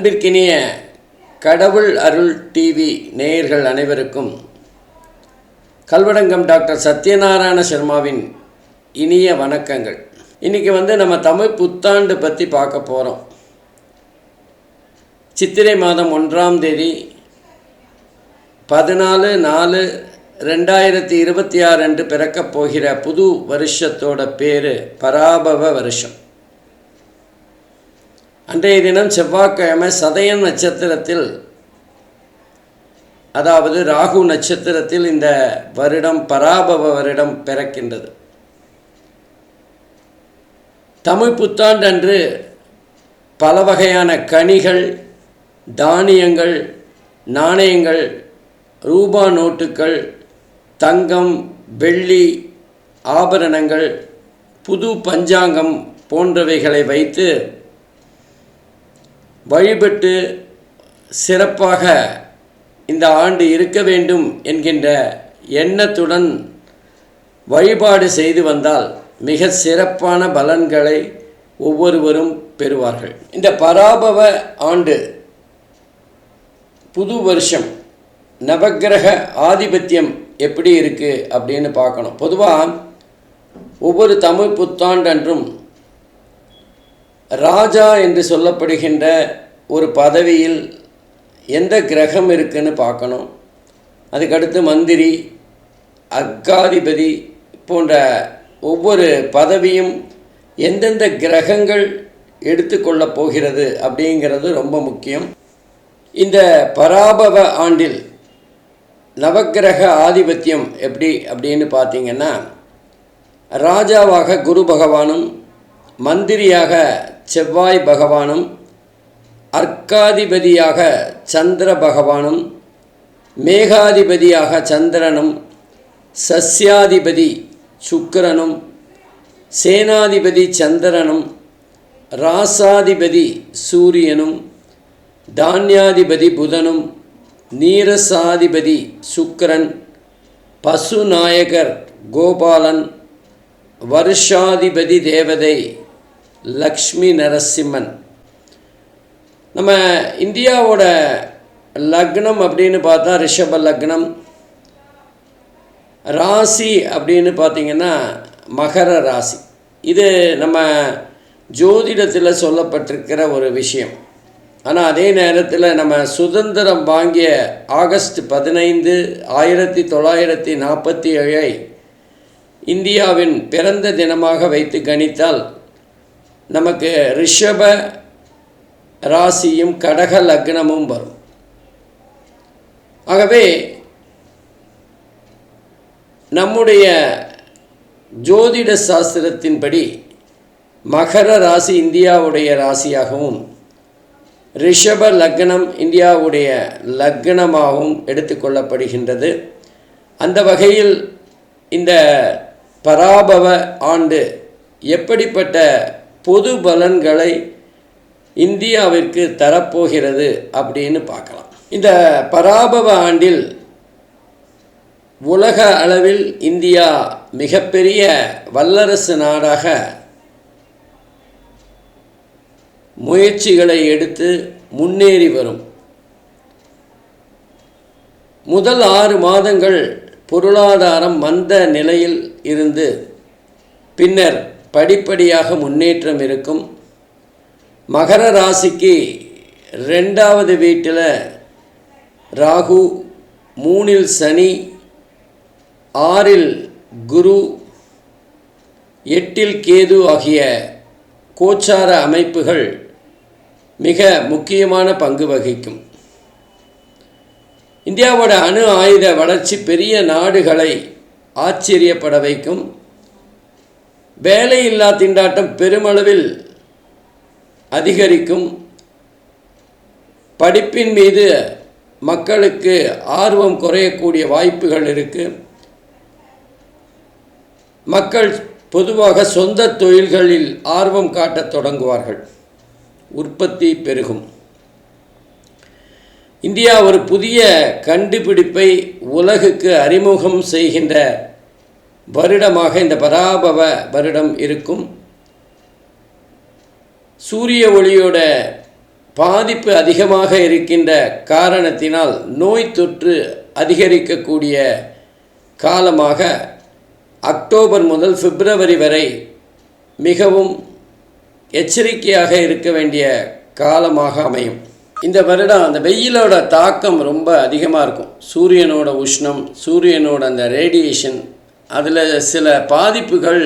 அன்பிற்கினிய கடவுள் அருள் டிவி நேயர்கள் அனைவருக்கும் கல்வடங்கம் டாக்டர் சத்யநாராயண சர்மாவின் இனிய வணக்கங்கள். இன்றைக்கி நம்ம தமிழ் புத்தாண்டு பற்றி பார்க்க போகிறோம். சித்திரை மாதம் 1ஆம் தேதி 14/4/2026 அன்று பிறக்கப் போகிற புது வருஷத்தோட பேர் பராபவ வருஷம். அன்றைய தினம் செவ்வாய்க்கிழமை சதயம் நட்சத்திரத்தில், அதாவது ராகு நட்சத்திரத்தில் இந்த வருடம் பராபவ வருடம் பிறக்கின்றது. தமிழ் புத்தாண்டு அன்று பல வகையான கனிகள், தானியங்கள், நாணயங்கள், ரூபா நோட்டுகள், தங்கம், வெள்ளி ஆபரணங்கள், புது பஞ்சாங்கம் போன்றவைகளை வைத்து வழிபட்டு சிறப்பாக இந்த ஆண்டு இருக்க வேண்டும் என்கின்ற எண்ணத்துடன் வழிபாடு செய்து வந்தால் மிக சிறப்பான பலன்களை ஒவ்வொருவரும் பெறுவார்கள். இந்த பராபவ ஆண்டு புது வருஷம் நவக்கிரக ஆதிபத்தியம் எப்படி இருக்குது அப்படின்னு பார்க்கணும். பொதுவாக ஒவ்வொரு தமிழ் புத்தாண்டு அன்றும் ராஜா என்று சொல்லப்படுகின்ற ஒரு பதவியில் எந்த கிரகம் இருக்குன்னு பார்க்கணும். அதுக்கடுத்து மந்திரி, அர்க்காதிபதி போன்ற ஒவ்வொரு பதவியும் எந்தெந்த கிரகங்கள் எடுத்துக்கொள்ளப் போகிறது அப்படிங்கிறது ரொம்ப முக்கியம். இந்த பராபவ ஆண்டில் நவக்கிரக ஆதிபத்தியம் எப்படி அப்படின்னு பார்த்தீங்கன்னா, ராஜாவாக குரு பகவானும், மந்திரியாக செவ்வாய் பகவானும், அர்க்காதிபதியாக சந்திர பகவானும், மேகாதிபதியாக சந்திரனும், சஸ்யாதிபதி சுக்கிரனும், சேனாதிபதி சந்திரனும், ராசாதிபதி சூரியனும், தானியாதிபதி புதனும், நீரசாதிபதி சுக்கிரன், பசுநாயகர் கோபாலன், வருஷாதிபதி தேவதை லக்ஷ்மி நரசிம்மன். நம்ம இந்தியாவோட லக்னம் அப்படின்னு பார்த்தா ரிஷப லக்னம், ராசி அப்படின்னு பார்த்திங்கன்னா மகர ராசி. இது நம்ம ஜோதிடத்தில் சொல்லப்பட்டிருக்கிற ஒரு விஷயம். ஆனால் அதே நேரத்தில் நம்ம சுதந்திரம் வாங்கிய ஆகஸ்ட் 15, 1947 இந்தியாவின் பிறந்த தினமாக வைத்து கணித்தால் நமக்கு ரிஷப ராசியும் கடக லக்னமும் வரும். ஆகவே நம்முடைய ஜோதிட சாஸ்திரத்தின்படி மகர ராசி இந்தியாவுடைய ராசியாகவும், ரிஷப லக்னம் இந்தியாவுடைய லக்னமாகவும் எடுத்துக்கொள்ளப்படுகின்றது. அந்த வகையில் இந்த பராபவ ஆண்டு எப்படிப்பட்ட பொது பலன்களை இந்தியாவிற்கு தரப்போகிறது அப்படின்னு பார்க்கலாம். இந்த பராபவ ஆண்டில் உலக அளவில் இந்தியா மிகப்பெரிய வல்லரசு நாடாக முயற்சிகளை எடுத்து முன்னேறி வரும். முதல் 6 மாதங்கள் பொருளாதாரம் மந்த நிலையில் இருந்து பின்னர் படிப்படியாக முன்னேற்றம் இருக்கும். மகர ராசிக்கு 2வது வீட்டில் ராகு, 3இல் சனி, 6இல் குரு, 8இல் கேது ஆகிய கோச்சார அமைப்புகள் மிக முக்கியமான பங்கு வகிக்கும். இந்தியாவோட அணு ஆயுத வளர்ச்சி பெரிய நாடுகளை ஆச்சரியப்பட வைக்கும். வேலையில்லா திண்டாட்டம் பெருமளவில் அதிகரிக்கும். படிப்பின் மீது மக்களுக்கு ஆர்வம் குறையக்கூடிய வாய்ப்புகள் இருக்குது. மக்கள் பொதுவாக சொந்த தொழில்களில் ஆர்வம் காட்டத் தொடங்குவார்கள். உற்பத்தி பெருகும். இந்தியா ஒரு புதிய கண்டுபிடிப்பை உலகுக்கு அறிமுகம் செய்கின்ற வருடமாக இந்த பராபவ வருடம் இருக்கும். சூரிய ஒளியோட பாதிப்பு அதிகமாக இருக்கின்ற காரணத்தினால் நோய் தொற்று அதிகரிக்கக்கூடிய காலமாக அக்டோபர் முதல் பிப்ரவரி வரை மிகவும் எச்சரிக்கையாக இருக்க வேண்டிய காலமாக அமையும். இந்த வருடம் அந்த வெயிலோட தாக்கம் ரொம்ப அதிகமாக இருக்கும். சூரியனோட உஷ்ணம், சூரியனோட அந்த ரேடியேஷன், அதில் சில பாதிப்புகள்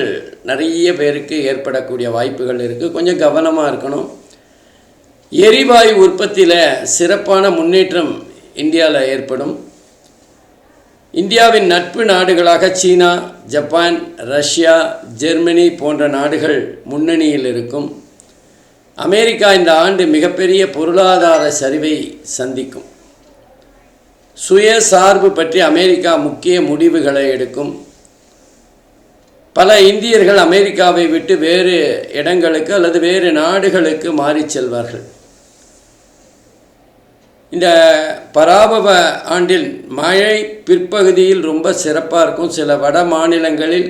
நிறைய பேருக்கு ஏற்படக்கூடிய வாய்ப்புகள் இருக்குது. கொஞ்சம் கவனமாக இருக்கணும். எரிவாயு உற்பத்தியில் சிறப்பான முன்னேற்றம் இந்தியாவில் ஏற்படும். இந்தியாவின் நட்பு நாடுகளாக சீனா, ஜப்பான், ரஷ்யா, ஜெர்மனி போன்ற நாடுகள் முன்னணியில் இருக்கும். அமெரிக்கா இந்த ஆண்டு மிகப்பெரிய பொருளாதார சரிவை சந்திக்கும். சுயசார்பு பற்றி அமெரிக்கா முக்கிய முடிவுகளை எடுக்கும். பல இந்தியர்கள் அமெரிக்காவை விட்டு வேறு இடங்களுக்கு அல்லது வேறு நாடுகளுக்கு மாறி செல்வார்கள். இந்த பராபவ ஆண்டில் மழை பிற்பகுதியில் ரொம்ப சிறப்பாக இருக்கும். சில வட மாநிலங்களில்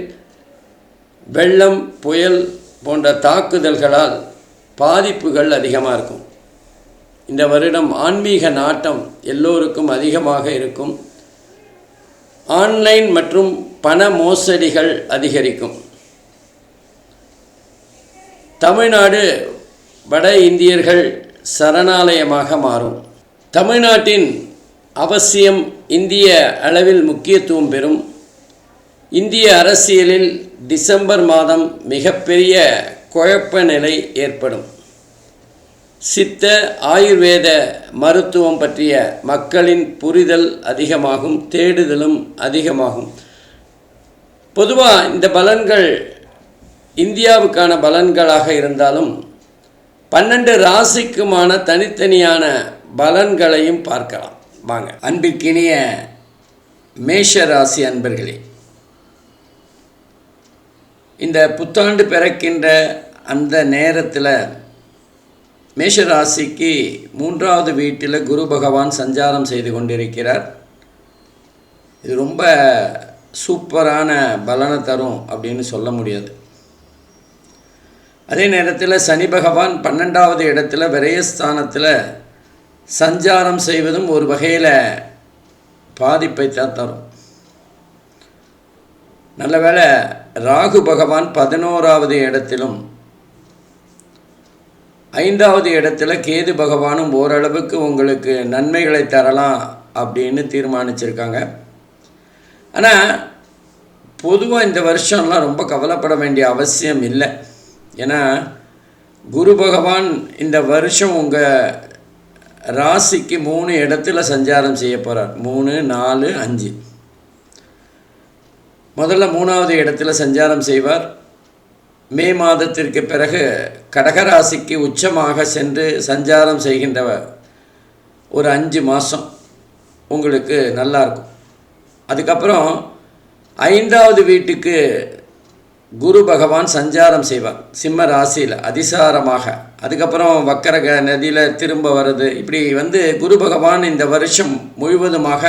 வெள்ளம், புயல் போன்ற தாக்குதல்களால் பாதிப்புகள் அதிகமாக இருக்கும். இந்த வருடம் ஆன்மீக நாட்டம் எல்லோருக்கும் அதிகமாக இருக்கும். ஆன்லைன் மற்றும் பண மோசடிகள் அதிகரிக்கும். தமிழ்நாடு வட இந்தியர்கள் சரணாலயமாக மாறும். தமிழ்நாட்டின் அவசியம் இந்திய அளவில் முக்கியத்துவம் பெறும். இந்திய அரசியலில் டிசம்பர் மாதம் மிகப்பெரிய குழப்ப நிலை ஏற்படும். சித்த ஆயுர்வேத மருத்துவம் பற்றிய மக்களின் புரிதல் அதிகமாகும், தேடுதலும் அதிகமாகும். பொதுவாக இந்த பலன்கள் இந்தியாவுக்கான பலன்களாக இருந்தாலும் 12 ராசிக்குமான தனித்தனியான பலன்களையும் பார்க்கலாம். வாங்க. அன்பிற்கினிய மேஷ ராசி அன்பர்களே, இந்த புத்தாண்டு பிறக்கின்ற அந்த நேரத்தில் மேஷராசிக்கு 3வது வீட்டில் குரு பகவான் சஞ்சாரம் செய்து கொண்டிருக்கிறார். இது ரொம்ப சூப்பரான பலனை தரும் அப்படின்னு சொல்ல முடியாது. அதே நேரத்தில் சனி பகவான் 12வது இடத்துல விரயஸ்தானத்தில் சஞ்சாரம் செய்வதும் ஒரு வகையில் பாதிப்பை தான் தரும். நல்ல வேளை ராகு பகவான் 11வது இடத்திலும் 5வது இடத்துல கேது பகவானும் ஓரளவுக்கு உங்களுக்கு நன்மைகளை தரலாம் அப்படின்னு தீர்மானிச்சிருக்காங்க. ஆனால் பொதுவாக இந்த வருஷம்லாம் ரொம்ப கவலைப்பட வேண்டிய அவசியம் இல்லை. ஏன்னா குரு பகவான் இந்த வருஷம் உங்கள் ராசிக்கு 3 இடத்துல சஞ்சாரம் செய்ய போகிறார். 3, 4, 5. முதல்ல 3வது இடத்துல சஞ்சாரம் செய்வார். மே மாதத்திற்கு பிறகு கடகராசிக்கு உச்சமாக சென்று சஞ்சாரம் செய்கின்ற ஒரு 5 மாதம் உங்களுக்கு நல்லாயிருக்கும். அதுக்கப்புறம் 5வது வீட்டுக்கு குரு பகவான் சஞ்சாரம் செய்வார் சிம்ம ராசியில் அதிசாரமாக. அதுக்கப்புறம் வக்கரக நதியில் திரும்ப வருது. இப்படி குரு பகவான் இந்த வருஷம் முழுவதுமாக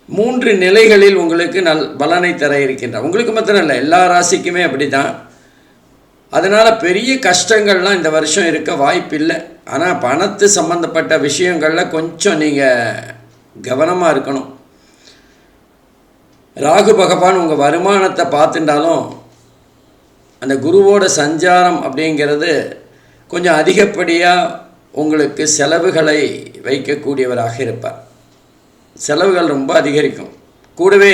3 நிலைகளில் உங்களுக்கு பலனை தர இருக்கின்றார். உங்களுக்கு மாத்திரம் இல்லை, எல்லா ராசிக்குமே அப்படி தான். அதனால் பெரிய கஷ்டங்கள்லாம் இந்த வருஷம் இருக்க வாய்ப்பில்லை. ஆனால் பணத்து சம்பந்தப்பட்ட விஷயங்களில் கொஞ்சம் நீங்கள் கவனமாக இருக்கணும். ராகு பகவான் உங்கள் வருமானத்தை பார்த்துட்டாலும் அந்த குருவோட சஞ்சாரம் அப்படிங்கிறது கொஞ்சம் அதிகப்படியாக உங்களுக்கு செலவுகளை வைக்கக்கூடியவராக இருப்பார். செலவுகள் ரொம்ப அதிகரிக்கும். கூடவே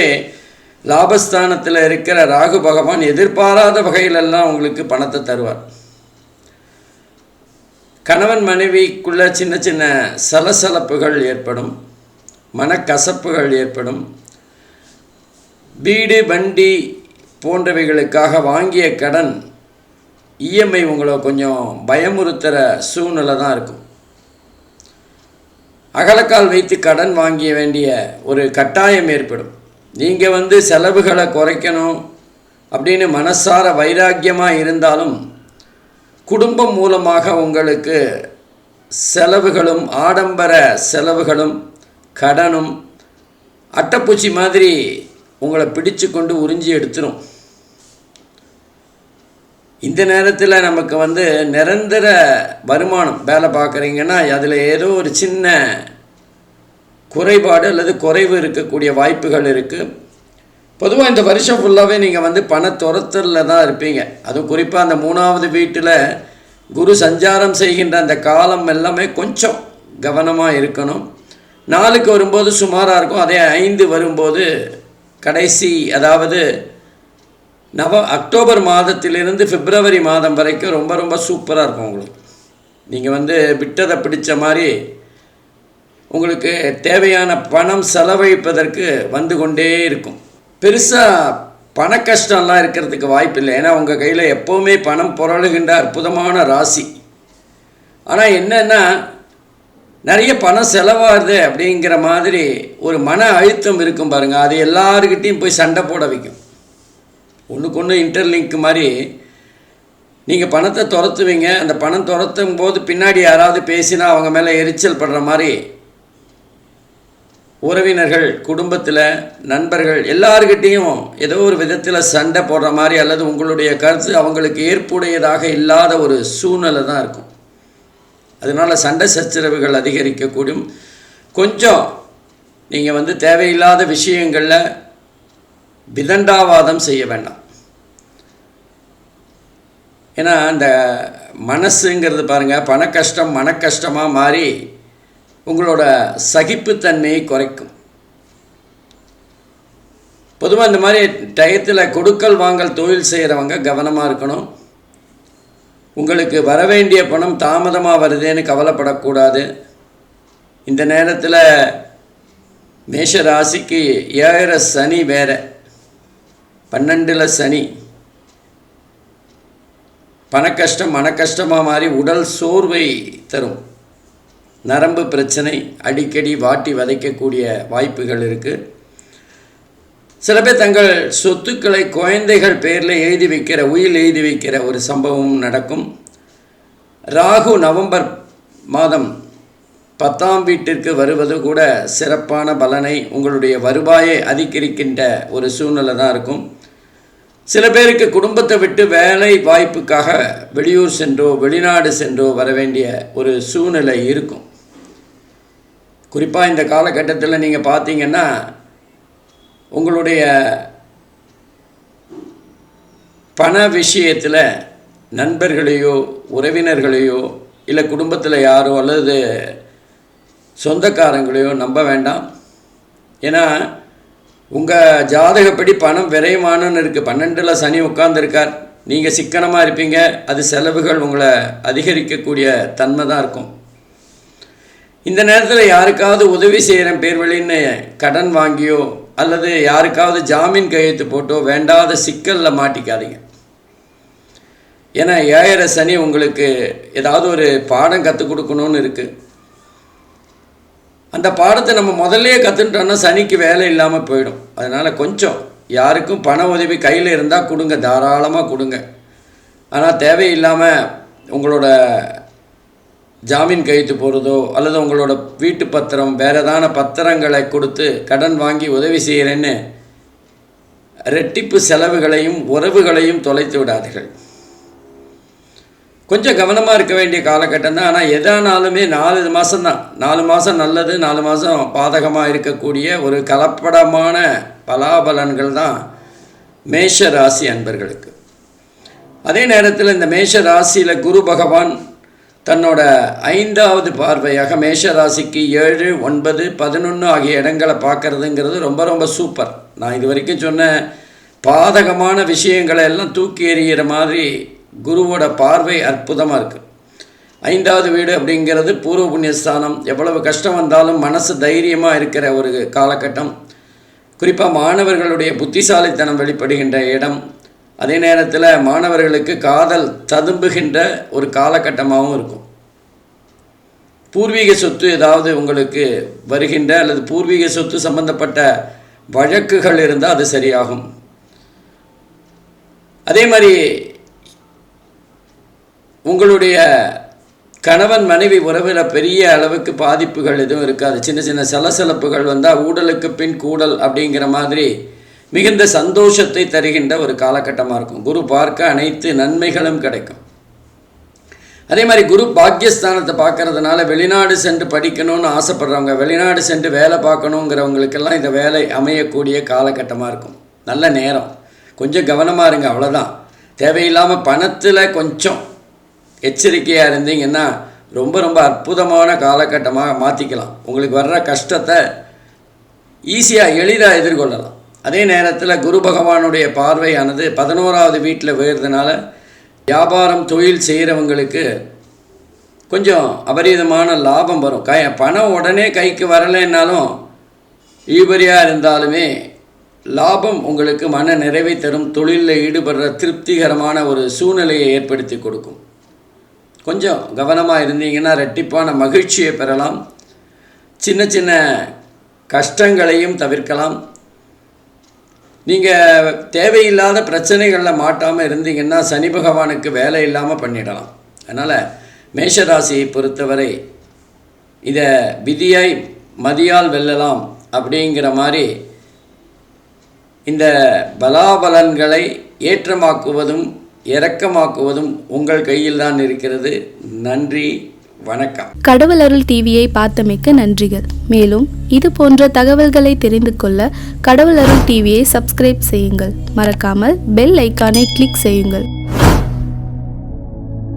லாபஸ்தானத்தில் இருக்கிற ராகு பகவான் எதிர்பாராத வகையிலெல்லாம் உங்களுக்கு பணத்தை தருவார். கணவன் மனைவிக்குள்ள சின்ன சின்ன சலசலப்புகள் ஏற்படும், மனக்கசப்புகள் ஏற்படும். வீடு, வண்டி போன்றவைகளுக்காக வாங்கிய கடன் இஎம்ஐ உங்களை கொஞ்சம் பயமுறுத்துகிற சூழ்நிலை தான் இருக்கும். அகலக்கால் வைத்து கடன் வாங்கிய வேண்டிய ஒரு கட்டாயம் ஏற்படும். நீங்கள் செலவுகளை குறைக்கணும் அப்படின்னு மனசார வைராக்கியமாக இருந்தாலும் குடும்பம் மூலமாக உங்களுக்கு செலவுகளும் ஆடம்பர செலவுகளும் கடனும் அட்டைப்பூச்சி மாதிரி உங்களை பிடிச்சு கொண்டு உறிஞ்சி எடுத்துரும். இந்த நேரத்தில் நமக்கு நிரந்தர வருமானம் வேலை பார்க்குறீங்கன்னா அதில் ஏதோ ஒரு சின்ன குறைபாடு அல்லது குறைவு இருக்கக்கூடிய வாய்ப்புகள் இருக்குது. பொதுவாக இந்த வருஷம் ஃபுல்லாகவே நீங்கள் பணத்துரத்தலில் தான் இருப்பீங்க. அதுவும் குறிப்பாக அந்த 3வது வீட்டில் குரு சஞ்சாரம் செய்கின்ற அந்த காலம் எல்லாமே கொஞ்சம் கவனமாக இருக்கணும். 4க்கு வரும்போது சுமாராக இருக்கும். அதே 5 வரும்போது கடைசி, அதாவது அக்டோபர் மாதத்திலிருந்து பிப்ரவரி மாதம் வரைக்கும் ரொம்ப ரொம்ப சூப்பராக இருக்கும் உங்களுக்கு. நீங்கள் விட்டதை பிடிச்ச மாதிரி உங்களுக்கு தேவையான பணம் செலவழிப்பதற்கு வந்து கொண்டே இருக்கும். பெருசாக பண கஷ்டம்லாம் இருக்கிறதுக்கு வாய்ப்பு இல்லை. ஏன்னா உங்கள் கையில் எப்போவுமே பணம் புரளுகின்ற அற்புதமான ராசி. ஆனால் என்னென்னா நிறைய பணம் செலவாகுது அப்படிங்கிற மாதிரி ஒரு மன அழுத்தம் இருக்கும் பாருங்கள். அது எல்லாருக்கிட்டையும் போய் சண்டை போட வைக்கும். ஒன்றுக்கு ஒன்று இன்டர்லிங்க் மாதிரி நீங்கள் பணத்தை துரத்துவீங்க. அந்த பணம் துரத்தும் போது பின்னாடி யாராவது பேசினா அவங்க மேலே எரிச்சல் படுற மாதிரி உறவினர்கள், குடும்பத்தில் நண்பர்கள் எல்லாருக்கிட்டேயும் ஏதோ ஒரு விதத்தில் சண்டை போடுற மாதிரி அல்லது உங்களுடைய கருத்து அவங்களுக்கு ஏற்புடையதாக இல்லாத ஒரு சூழ்நிலை தான் இருக்கும். அதனால் சண்டை சச்சரவுகள் அதிகரிக்கக்கூடும். கொஞ்சம் நீங்கள் தேவையில்லாத விஷயங்களில் விதண்டாவாதம் செய்ய வேண்டாம். ஏன்னா அந்த மனசுங்கிறது பாருங்கள், பண கஷ்டம் மன கஷ்டமாக மாறி உங்களோட சகிப்புத்தன்மையை குறைக்கும். பொதுவாக இந்த மாதிரி டயத்தில் கொடுக்கல் வாங்கல் தொழில் செய்கிறவங்க கவனமாக இருக்கணும். உங்களுக்கு வரவேண்டிய பணம் தாமதமாக வருதுன்னு கவலைப்படக்கூடாது. இந்த நேரத்தில் மேஷ ராசிக்கு 7 சனி வேறு, 12 சனி. பணக்கஷ்டம் மனக்கஷ்டமாக மாறி உடல் சோர்வை தரும். நரம்பு பிரச்சனை அடிக்கடி வாட்டி வதைக்கக்கூடிய வாய்ப்புகள் இருக்குது. சில பேர் தங்கள் சொத்துக்களை குழந்தைகள் பேரில் எழுதி வைக்கிற, உயில் எழுதி வைக்கிற ஒரு சம்பவம் நடக்கும். ராகு நவம்பர் மாதம் 10ஆம் வீட்டிற்கு வருவது கூட சிறப்பான பலனை, உங்களுடைய வருவாயை அதிகரிக்கின்ற ஒரு சூழ்நிலை தான் இருக்கும். சில பேருக்கு குடும்பத்தை விட்டு வேலை வாய்ப்புக்காக வெளியூர் சென்றோ வெளிநாடு சென்றோ வர வேண்டிய ஒரு சூழ்நிலை இருக்கும். குறிப்பாக இந்த காலகட்டத்தில் நீங்கள் பார்த்தீங்கன்னா உங்களுடைய பண விஷயத்தில் நண்பர்களையோ உறவினர்களையோ இல்லை குடும்பத்தில் யாரோ அல்லது சொந்தக்காரங்களையோ நம்ப வேண்டாம். ஏன்னா உங்கள் ஜாதகப்படி பணம் விரயமானன்னு இருக்குது. 12 சனி உட்கார்ந்துருக்கார். நீங்கள் சிக்கனமாக இருப்பீங்க. அது செலவுகள் உங்களை அதிகரிக்கக்கூடிய தன்மை தான் இருக்கும். இந்த நேரத்தில் யாருக்காவது உதவி செய்கிறேன் பேர் வழின்னு கடன் வாங்கியோ அல்லது யாருக்காவது ஜாமீன் கையெழுத்து போட்டோ வேண்டாத சிக்கலில் மாட்டிக்காதீங்க. ஏன்னா 7 சனி உங்களுக்கு ஏதாவது ஒரு பாடம் கற்றுக் கொடுக்கணும்னு இருக்குது. அந்த பாடத்தை நம்ம முதல்லையே கற்றுட்டோன்னா சனிக்கு வேலை இல்லாமல் போயிடும். அதனால் கொஞ்சம் யாருக்கும் பண உதவி கையில் இருந்தால் கொடுங்க, தாராளமாக கொடுங்க. ஆனால் தேவையில்லாமல் உங்களோட ஜாமீன் கையெழுத்து போகிறதோ அல்லது உங்களோட வீட்டு பத்திரம் வேறு ஏதான பத்திரங்களை கொடுத்து கடன் வாங்கி உதவி செய்கிறேன்னு ரெட்டிப்பு செலவுகளையும் உறவுகளையும் தொலைத்து விடாதீர்கள். கொஞ்சம் கவனமாக இருக்க வேண்டிய காலகட்டம் தான். ஆனால் எதானாலுமே 4 மாதம்தான். 4 மாதம் நல்லது, 4 மாதம் பாதகமாக இருக்கக்கூடிய ஒரு கலப்படமான பலாபலன்கள் தான் மேஷ ராசி அன்பர்களுக்கு. அதே நேரத்தில் இந்த மேஷ ராசியில் குரு பகவான் தன்னோட 5வது பார்வையாக மேஷ ராசிக்கு 7, 9, 11 ஆகிய இடங்களை பார்க்குறதுங்கிறது ரொம்ப ரொம்ப சூப்பர். நான் இது வரைக்கும் சொன்ன பாதகமான விஷயங்களை எல்லாம் தூக்கி எறிகிற மாதிரி குருவோட பார்வை அற்புதமாக இருக்குது. 5வது வீடு அப்படிங்கிறது பூர்வ புண்ணியஸ்தானம். எவ்வளவு கஷ்டம் வந்தாலும் மனசு தைரியமாக இருக்கிற ஒரு காலகட்டம். குறிப்பாக மாணவர்களுடைய புத்திசாலித்தனம் வெளிப்படுகின்ற இடம். அதே நேரத்தில் மாணவர்களுக்கு காதல் ததும்புகின்ற ஒரு காலகட்டமாகவும் இருக்கும். பூர்வீக சொத்து ஏதாவது உங்களுக்கு வருகின்ற அல்லது பூர்வீக சொத்து சம்பந்தப்பட்ட வழக்குகள் இருந்தால் அது சரியாகும். அதே மாதிரி உங்களுடைய கணவன் மனைவி உறவில் பெரிய அளவுக்கு பாதிப்புகள் எதுவும் இருக்காது. சின்ன சின்ன சலசலப்புகள் வந்தால் ஊடலுக்கு பின் கூடல் அப்படிங்கிற மாதிரி மிகுந்த சந்தோஷத்தை தருகின்ற ஒரு காலகட்டமாக இருக்கும். குரு பார்க்க அனைத்து நன்மைகளும் கிடைக்கும். அதே மாதிரி குரு பாக்கியஸ்தானத்தை பார்க்கறதுனால வெளிநாடு சென்று படிக்கணும்னு ஆசைப்படுறவங்க, வெளிநாடு சென்று வேலை பார்க்கணுங்கிறவங்களுக்கெல்லாம் இந்த வேலை அமையக்கூடிய காலகட்டமாக இருக்கும். நல்ல நேரம். கொஞ்சம் கவனமாக இருங்க, அவ்வளோதான். தேவையில்லாமல் பணத்தில் கொஞ்சம் எச்சரிக்கையாக இருந்தீங்கன்னா ரொம்ப ரொம்ப அற்புதமான காலகட்டமாக மாற்றிக்கலாம். உங்களுக்கு வர்ற கஷ்டத்தை ஈஸியாக எளிதாக எதிர்கொள்ளலாம். அதே நேரத்தில் குரு பகவானுடைய பார்வையானது 11வது வீட்டில் விழுறதுனால வியாபாரம் தொழில் செய்கிறவங்களுக்கு கொஞ்சம் அபரீதமான லாபம் வரும். பணம் உடனே கைக்கு வரலைன்னாலும் ஈபரியாக இருந்தாலுமே லாபம் உங்களுக்கு மன நிறைவை தரும். தொழிலில் ஈடுபடுற திருப்திகரமான ஒரு சூழ்நிலையை ஏற்படுத்தி கொடுக்கும். கொஞ்சம் கவனமாக இருந்தீங்கன்னா ரெட்டிப்பான மகிழ்ச்சியை பெறலாம். சின்ன சின்ன கஷ்டங்களையும் தவிர்க்கலாம். நீங்கள் தேவையில்லாத பிரச்சனைகளில் மாட்டாமல் இருந்தீங்கன்னா சனி பகவானுக்கு வேலை இல்லாமல் பண்ணிடலாம். அதனால் மேஷராசியை பொறுத்தவரை இதை விதியை மதியால் வெல்லலாம் அப்படிங்கிற மாதிரி இந்த பலாபலன்களை ஏற்றமாக்குவதும் இரக்கமாக்குவதும் உங்கள் கையில் தான் இருக்கிறது. நன்றி, வணக்கம். கடவுள் அருள் டிவியை பார்த்தமைக்க நன்றிகள். மேலும் இது போன்ற தகவல்களை தெரிந்து கொள்ள கடவுள் அருள் டிவியை சப்ஸ்கிரைப் செய்யுங்கள். மறக்காமல் பெல் ஐக்கானை கிளிக் செய்யுங்கள்.